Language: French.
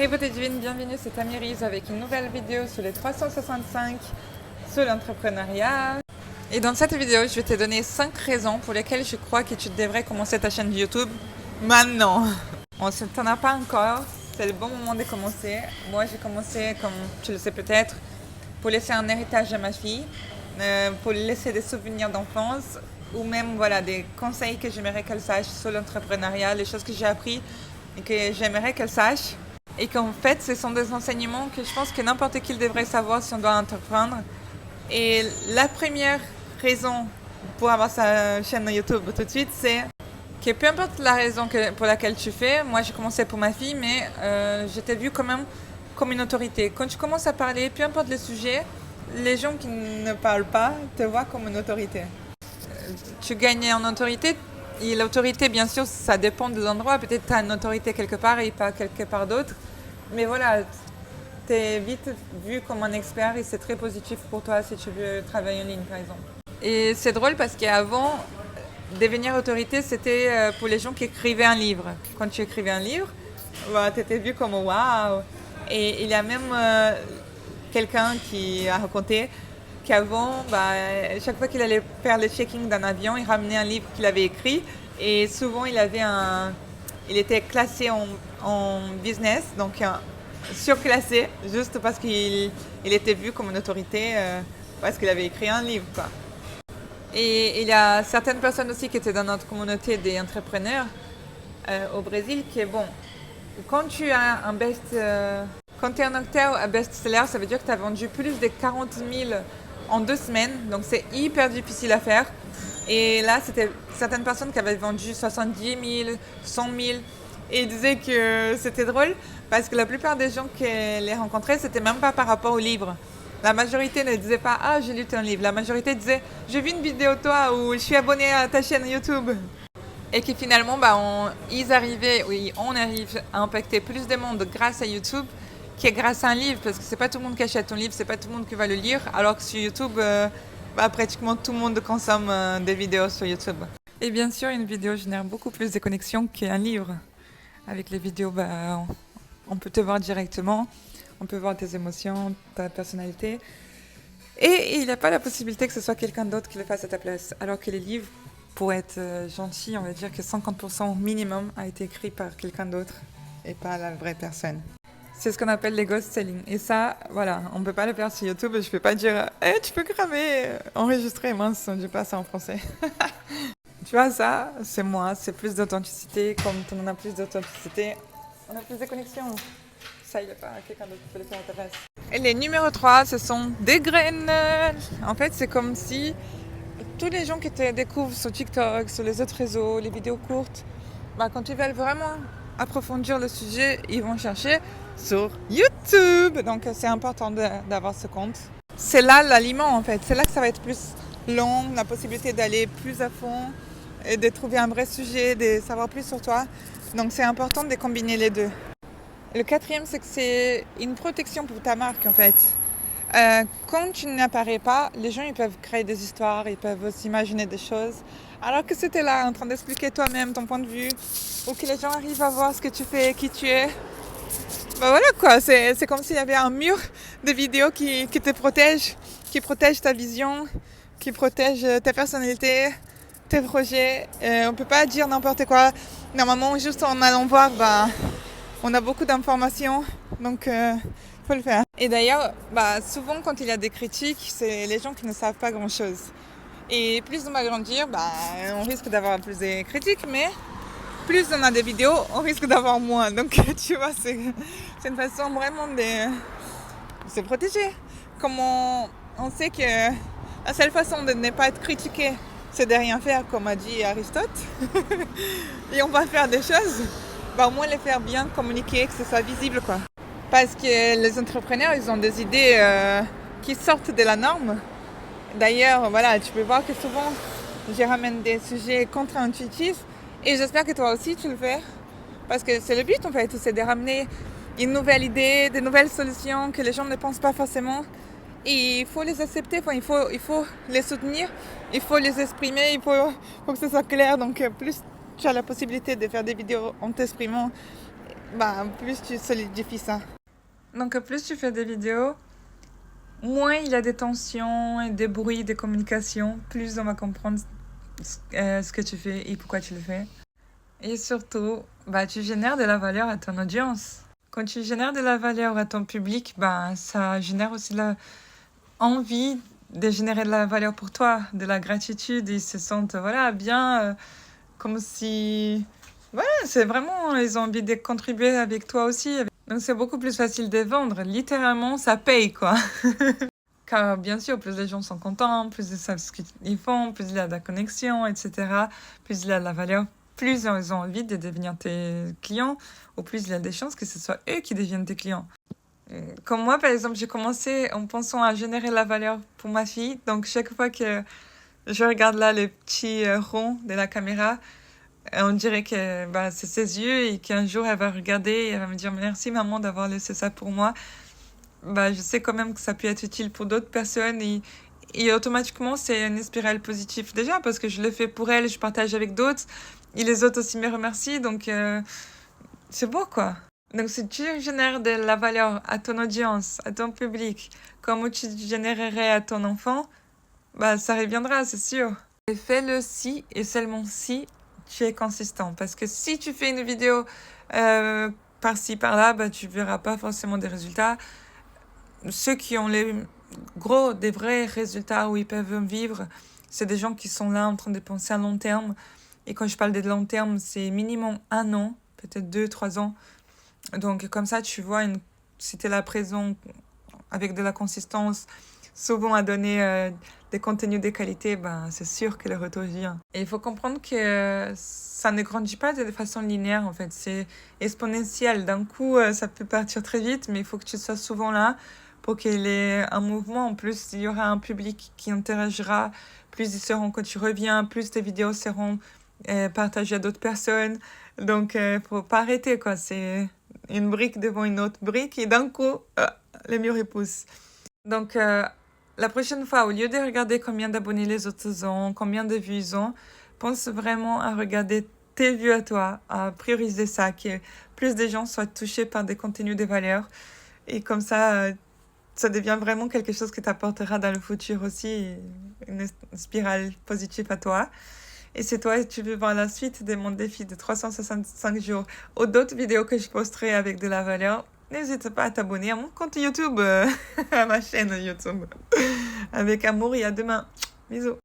Hey beauté divine, bienvenue, c'est Tamiris avec une nouvelle vidéo sur les 365 sur l'entrepreneuriat. Et dans cette vidéo, je vais te donner 5 raisons pour lesquelles je crois que tu devrais commencer ta chaîne YouTube maintenant. On ne t'en a pas encore, c'est le bon moment de commencer. Moi, j'ai commencé, comme tu le sais peut-être, pour laisser un héritage à ma fille, pour lui laisser des souvenirs d'enfance ou même voilà, des conseils que j'aimerais qu'elle sache sur l'entrepreneuriat, les choses que j'ai appris et que j'aimerais qu'elle sache. Et qu'en fait, ce sont des enseignements que je pense que n'importe qui devrait savoir si on doit entreprendre. Et la première raison pour avoir sa chaîne YouTube tout de suite, c'est que peu importe la raison pour laquelle tu fais, moi j'ai commencé pour ma fille, mais je t'ai vu quand même comme une autorité. Quand tu commences à parler, peu importe le sujet, les gens qui ne parlent pas te voient comme une autorité. Tu gagnes en autorité. Et l'autorité, bien sûr, ça dépend des endroits. Peut-être tu as une autorité quelque part et pas quelque part d'autre. Mais voilà, tu es vite vu comme un expert et c'est très positif pour toi si tu veux travailler en ligne, par exemple. Et c'est drôle parce qu'avant, devenir autorité, c'était pour les gens qui écrivaient un livre. Quand tu écrivais un livre, tu étais vu comme waouh. Et il y a même quelqu'un qui a raconté qu'avant, chaque fois qu'il allait faire le checking d'un avion, il ramenait un livre qu'il avait écrit et souvent il était classé en business, donc surclassé, juste parce qu'il était vu comme une autorité parce qu'il avait écrit un livre, quoi. Et il y a certaines personnes aussi qui étaient dans notre communauté des entrepreneurs au Brésil qui est bon. Quand tu as quand tu es un auteur à best-seller, ça veut dire que tu as vendu plus de 40 000 en 2 semaines, donc c'est hyper difficile à faire. Et là, c'était certaines personnes qui avaient vendu 70 000, 100 000. Et ils disaient que c'était drôle parce que la plupart des gens qui les rencontraient, c'était même pas par rapport au livre. La majorité ne disait pas « Ah, j'ai lu ton livre ». La majorité disait « J'ai vu une vidéo de toi ou je suis abonné à ta chaîne YouTube ». Et que finalement, on arrive à impacter plus de monde grâce à YouTube qui est grâce à un livre, parce que c'est pas tout le monde qui achète ton livre, c'est pas tout le monde qui va le lire, alors que sur YouTube, pratiquement tout le monde consomme des vidéos sur YouTube. Et bien sûr, une vidéo génère beaucoup plus de connexions qu'un livre. Avec les vidéos, on peut te voir directement, on peut voir tes émotions, ta personnalité, et il n'y a pas la possibilité que ce soit quelqu'un d'autre qui le fasse à ta place, alors que les livres, pour être gentil, on va dire que 50% minimum a été écrit par quelqu'un d'autre et pas la vraie personne. C'est ce qu'on appelle les ghost selling. Et ça, voilà, on ne peut pas le faire sur YouTube. Je ne peux pas dire hey, tu peux graver, enregistrer. Mince, je dis pas ça en français. Tu vois, ça, c'est moi. C'est plus d'authenticité. Comme on a plus d'authenticité, on a plus de connexion. Ça, il n'y a pas quelqu'un d'autre qui peut le faire à ta place. Et les numéro 3, ce sont des graines. En fait, c'est comme si tous les gens qui te découvrent sur TikTok, sur les autres réseaux, les vidéos courtes, quand ils veulent vraiment approfondir le sujet, ils vont chercher sur YouTube. Donc c'est important d'avoir ce compte. C'est là l'aliment en fait. C'est là que ça va être plus long, la possibilité d'aller plus à fond et de trouver un vrai sujet, de savoir plus sur toi. Donc c'est important de combiner les deux. Le 4e, c'est que c'est une protection pour ta marque en fait. Quand tu n'apparais pas, les gens ils peuvent créer des histoires, ils peuvent s'imaginer des choses. Alors que c'était là en train d'expliquer toi-même ton point de vue, ou que les gens arrivent à voir ce que tu fais, qui tu es. Voilà quoi, c'est comme s'il y avait un mur de vidéos qui te protège, qui protège ta vision, qui protège ta personnalité, tes projets. On peut pas dire n'importe quoi. Normalement, juste en allant voir, on a beaucoup d'informations, donc faut le faire. Et d'ailleurs, souvent quand il y a des critiques, c'est les gens qui ne savent pas grand-chose. Et plus on va grandir, on risque d'avoir plus de critiques, mais plus on a des vidéos, on risque d'avoir moins. Donc tu vois, c'est une façon vraiment de se protéger. Comme on sait que la seule façon de ne pas être critiqué, c'est de rien faire, comme a dit Aristote. Et on va faire des choses, au moins les faire bien communiquer, que ce soit visible, quoi. Parce que les entrepreneurs, ils ont des idées qui sortent de la norme. D'ailleurs, voilà, tu peux voir que souvent, je ramène des sujets contre-intuitifs et j'espère que toi aussi tu le fais. Parce que c'est le but en fait, c'est de ramener une nouvelle idée, de nouvelles solutions que les gens ne pensent pas forcément. Et il faut les accepter, il faut les soutenir, il faut les exprimer, il faut que ce soit clair. Donc plus tu as la possibilité de faire des vidéos en t'exprimant bah, plus tu solidifies ça. Donc plus tu fais des vidéos, moins il y a des tensions et des bruits, des communications, plus on va comprendre ce que tu fais et pourquoi tu le fais. Et surtout, bah, tu génères de la valeur à ton audience. Quand tu génères de la valeur à ton public, bah, ça génère aussi l'envie de générer de la valeur pour toi, de la gratitude. Ils se sentent voilà, bien, comme si... Voilà, c'est vraiment, ils ont envie de contribuer avec toi aussi. Donc c'est beaucoup plus facile de vendre. Littéralement, ça paye, quoi. Car bien sûr, plus les gens sont contents, plus ils savent ce qu'ils font, plus il y a de la connexion, etc. Plus il y a de la valeur, plus ils ont envie de devenir tes clients, ou plus il y a des chances que ce soit eux qui deviennent tes clients. Comme moi, par exemple, j'ai commencé en pensant à générer de la valeur pour ma fille. Donc chaque fois que je regarde là les petits ronds de la caméra, on dirait que bah, c'est ses yeux et qu'un jour elle va regarder et elle va me dire merci maman d'avoir laissé ça pour moi. Bah, je sais quand même que ça peut être utile pour d'autres personnes et automatiquement c'est une spirale positive déjà parce que je le fais pour elle, je partage avec d'autres et les autres aussi me remercient donc c'est beau quoi. Donc si tu génères de la valeur à ton audience, à ton public, comme tu générerais à ton enfant, bah ça reviendra, c'est sûr. Et fais-le si et seulement si tu es consistant. Parce que si tu fais une vidéo par-ci, par-là, bah, tu verras pas forcément des résultats. Ceux qui ont les gros, des vrais résultats où ils peuvent vivre, c'est des gens qui sont là en train de penser à long terme. Et quand je parle de long terme, c'est minimum 1 an, peut-être 2, 3 ans. Donc comme ça, tu vois, si tu es là présent avec de la consistance, souvent à donner des contenus de qualité, ben, c'est sûr que le retour vient. Et il faut comprendre que ça ne grandit pas de façon linéaire, en fait. C'est exponentiel. D'un coup, ça peut partir très vite, mais il faut que tu sois souvent là pour qu'il y ait un mouvement. En plus, il y aura un public qui interagira. Plus ils seront quand tu reviens, plus tes vidéos seront partagées à d'autres personnes. Donc, faut pas arrêter, quoi. C'est une brique devant une autre brique et d'un coup, le mur repousse. Donc, la prochaine fois, au lieu de regarder combien d'abonnés les autres ont, combien de vues ils ont, pense vraiment à regarder tes vues à toi, à prioriser ça, que plus de gens soient touchés par des contenus de valeur. Et comme ça devient vraiment quelque chose que t'apportera dans le futur aussi, une spirale positive à toi. Et si toi, tu veux voir la suite de mon défi de 365 jours ou d'autres vidéos que je posterai avec de la valeur, n'hésite pas à t'abonner à mon compte YouTube, à ma chaîne YouTube. Avec amour et à demain. Bisous.